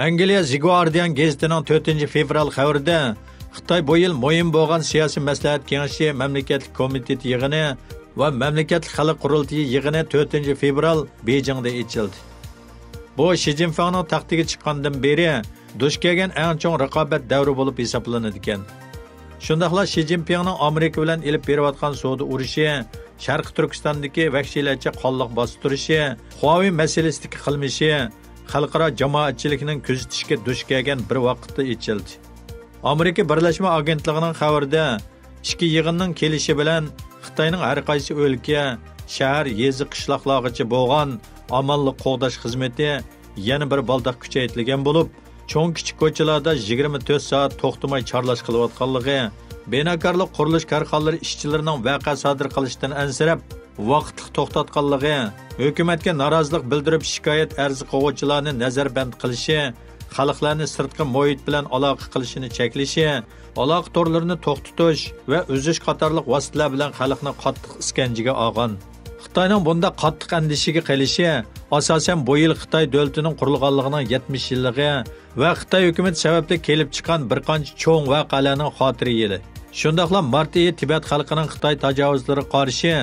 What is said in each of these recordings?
Angliya The Guardian gazetining 4-fevral xabarida Xitoy bu yil muhim bo'lgan siyosiy maslahat kengashi mamlakatlik komiteti yig'ini va mamlakatlik xalq qurultiyi yig'ini 4-fevral Beijingda ochildi. Bu Xi Jinpingning taxtiga chiqqandan beri duch kelgan eng chong raqobat davri bo'lib hisoblanadi ekan. Shundaqla Xi Jinpingning Amerika bilan elib berayotgan savdo urushi, Sharq Turkistondagi vahshiylarcha qonliq bostirishi, Huawei masalasidagi qilmishi xalqaro jamoatchilikning kuzatishga duch kelgan bir vaqtda ochildi. Amerika Birlashma Agentligining xabarida ikki yig'inning kelishi bilan Xitoyning har qaysi o'lka, shahar, yezi, qishloqlargacha bo'lgan amonlik qo'g'dash xizmati yana bir baldoq kuchaytirilgan bo'lib, cho'ng kichik ko'chalarda 24 soat to'xtamay chorlash qilayotganligi, binokorlik qurilish korxonalari ishchilarining vaqa sodir qilishdan ansirab vaqtli to'xtatganligi, hukumatga norozilik bildirib shikoyat arzi qo'yuvchilarni nazarband qilishi, xalqlarni sirtqi muhit bilan aloqa qilishini cheklashi, aloqa torlarini to'xtatish va uzish qatorliq vositalar bilan xalqni qattiq iskanjiga olgan. Xitoyning bunda qattiq andishiga qilishi asosan bu yil Xitoy davlatining qurilganligining 70 yilligi va Xitoy hukumat sababli kelib chiqqan bir qancha cho'ng voqealarning xotira yili. Shundaqla mart oyi Tibet xalqining Xitoy tajovuzlariga qarshi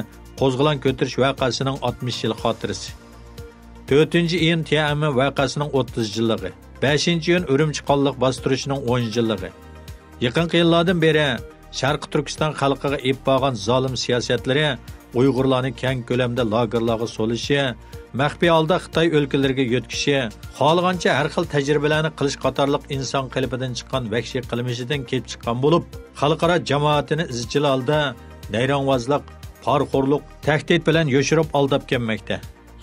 qo'zg'alan ko'tarish voqeasining 60 yil xotirasi. 4-iyun Tiananmen voqeasining 30 yilligi. 5-iyun Urumchi qonliq bostirishining 10 yilligi. Yaqinqi yillardan beri Sharq Turkiston xalqiga ib bo'lgan zolim siyosatlari Uyg'urlarni keng ko'lamda lagerlarga solishi, maxfiy holda Xitoy o'lkalariga yo'tkishi, xohlagancha har xil tajribalarni qilish qatorliq inson qalbidan chiqqan vahshiy qilmishidan kelib chiqqan bo'lib, xalqaro jamoatini izchil holda nayrangvozlik, parxo'rlik, tahdid bilan yo'shirib aldab kelmoqda.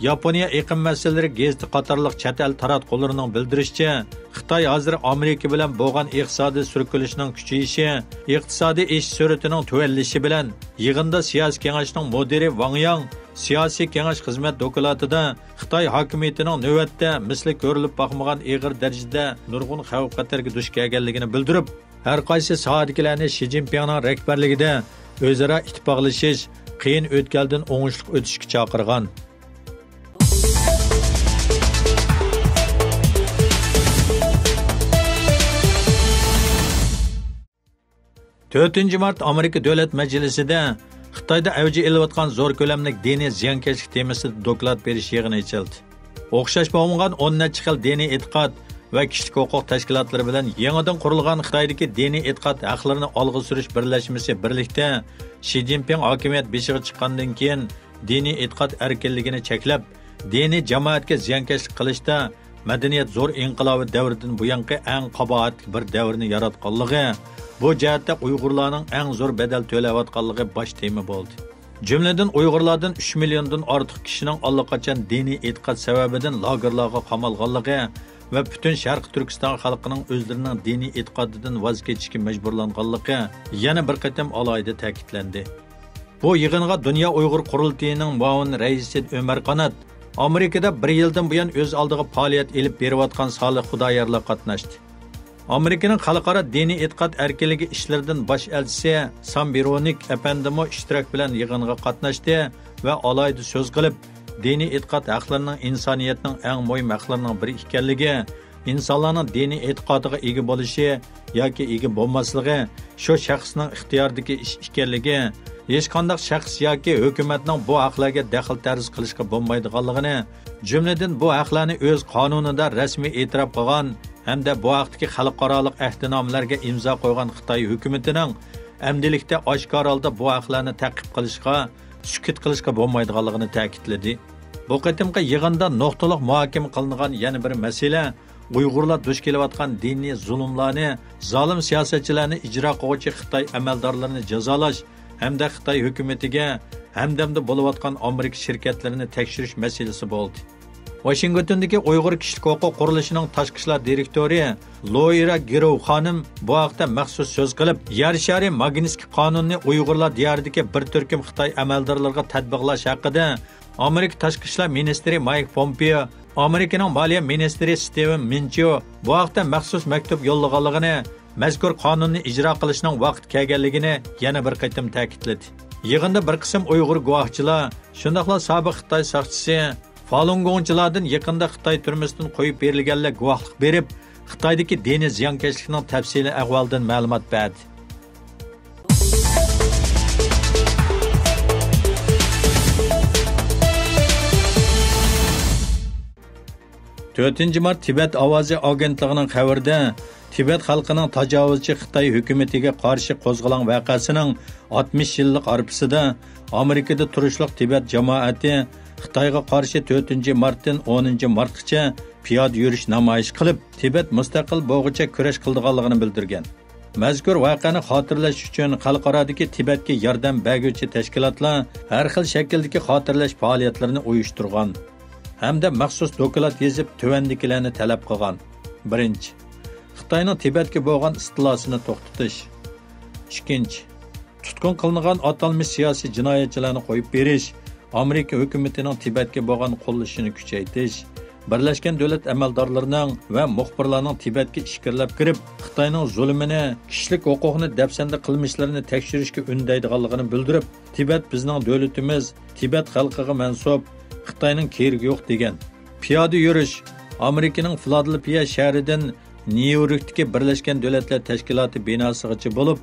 Yaponiya iqlim masalalari gazeti qatorliq chet el taratqullarining bildirishicha, Xitoy hozir Amerika bilan bo'lgan iqtisodiy surkilishining kuchayishi, iqtisodiy ish sur'atining tuvallishi bilan yig'inda siyosiy kengashning mudiri Wang Yang siyosiy kengash xizmat dokladida Xitoy hokimiyatining navbatda misli ko'rilib boqmagan og'ir darajada nurg'un xavf-xatarga duch kelganligini bildirib, har qaysi sohadagilarni Xi Jinpingning rahbarligida o'zaro ittifoqlashish, qiyin o'tkaldan o'ngishli o'tishga chaqirgan. 4 mart Amerika Davlat Majlisida Xitoyda avji elayotgan zo'r ko'lamli diniy ziyonkashlik temasida doklad berish yig'ini ochildi. O'xshash bo'lmagan 10 necha xil diniy e'tiqod va kishilik huquq tashkilotlari bilan yangidan qurilgan Xitoydagi diniy e'tiqod haqlarini olg'a surish birlashmasi birlikda Xi Jinping hokimiyat beshiga chiqqandan keyin diniy e'tiqod erkinligini cheklab, diniy jamoatga ziyonkashlik qilishda madaniyat zo'r inqilobi davridan buyangi eng qabohatli bir davrni yaratganligi, bu jihatda Uyg'urlarning eng zo'r bedel to'layotganligi bosh tema bo'ldi. Jumladan Uyg'urlardan 3 milliondan ortiq kishining allaqachon diniy e'tiqod sababidan lagerlarga qamalganligi va butun Sharq Turkiston xalqining o'zlarining diniy e'tiqodidan voz kechishga majburlanganligi yana bir qatam alohida ta'kidlandi. Bu yig'inga Dunyo Uyg'ur qurultiyining muavin raisi Ömer Qanat, Amerikada 1 yildan buyon o'z oldiga faoliyat elib berayotgan Solih Xudoyorlar qatnashdi. Amerikaning xalqaro diniy e'tiqod erkinligi ishlaridan bosh elchisi Sam Bironik apandimo ishtirok bilan yig'inga qatnashdi va alohida so'z qilib, diniy e'tiqod haqlarining insoniyatning eng muhim haqlarining biri ekanligi, insonlarning diniy e'tiqodiga ega bo'lishi yoki ega bo'lmasligi shu shaxsning ixtiyoridagi ish ekanligi, hech qanday shaxs yoki hukumatning bu haqlarga daxl tarz qilishga bo'lmaydiganligini, jumladan bu haqlarni o'z qonunida rasmiy e'tirof qilgan hamda bu vaqtdagi xalqaroliq ahdnomalarga imzo qo'ygan Xitoy hukumatining amdilikda oshkor holda bu haqlarni ta'qib qilishga, sukut qilishga bo'lmaydiganligini ta'kidladi. Bu qatimqi yig'inda nuqtaliq muhokama qilingan yana bir masala Uyg'urlar duch kelayotgan diniy zulmlarni, zolim siyosatchilarni ijro qiluvchi Xitoy amaldorlarini jazolash hamda Xitoy hukumatiga hamdamda bo'layotgan Amerika shirkatlarini tekshirish masalasi bo'ldi. Washingtondagi Uyg'ur kishilik huquq qurilishining tashqi ishlar direktori Loira Girov xonim bu haqda maxsus so'z qilib, yer shari Magnitskiy qonunni Uyg'urlar diyoridagi bir turkum Xitoy amaldorlariga tatbiqlash haqida Amerika tashqi ishlar ministri Mike Pompeo, Amerikaning moliya ministri Steven Mnuchin bu haqda maxsus maktub yo'llaganligini, mazkur qonunni ijro qilishning vaqti kelganligini yana bir qatim ta'kidladi. Yig'inda bir qism Uyg'ur guvohchilar, shundaqla sobiq Xitoy soqchisi Falun Gongchilardan yaqinda Xitoy turmasidan qo'yib berilganlar guvohlik berib, Xitoydagi diniy ziyonkashlikning tafsiliy ahvolidan ma'lumot berdi. 4 mart Tibet ovozi agentligining xabarida Tibet xalqining tajovuzchi Xitoy hukumatiga qarshi qo'zg'alan voqeasining 60 yillik arifasida Amerikada turishliq Tibet jamoati Xitoyga qarshi 4 martdan 10 martgacha piyoda yurish namoyish qilib, Tibet mustaqil bo'g'icha kurash qilganligini bildirgan. Mazkur voqeani xotirlash uchun xalqarodagi Tibetga yordam berguvchi tashkilotlar har xil shakldagi xotirlash faoliyatlarini uyushtirgan hamda maxsus doklad yozib tuvandikilarni talab qilgan. 1. Xitoyning Tibetga bo'lgan istilosini to'xtatish. 2. Tutqun qilingan atalmish siyosiy jinoyatchilarni qo'yib berish, Amerika hukumatining Tibetga bo'lgan qo'llashini kuchaytirish, Birlashgan Davlat amaldorlarining va muxbirlarning Tibetga ishkirlab kirib, Xitoyning zulmini, kishilik huquqni dafsanda qilmishlarini tekshirishga undaydiganligini bildirib, Tibet bizning davlatimiz, Tibet xalqiga mansub, Xitoyning keragi yo'q degan. Piyoda yurish Amerikaning Filadelfiya shahridan Nyu-Yorkdagi Birlashgan Davlatlar Tashkiloti binosigacha bo'lib,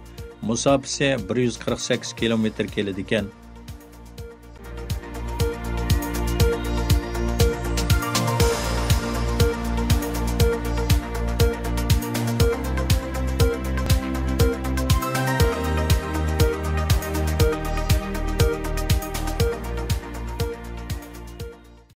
musofasi 148 kilometr keladi ekan.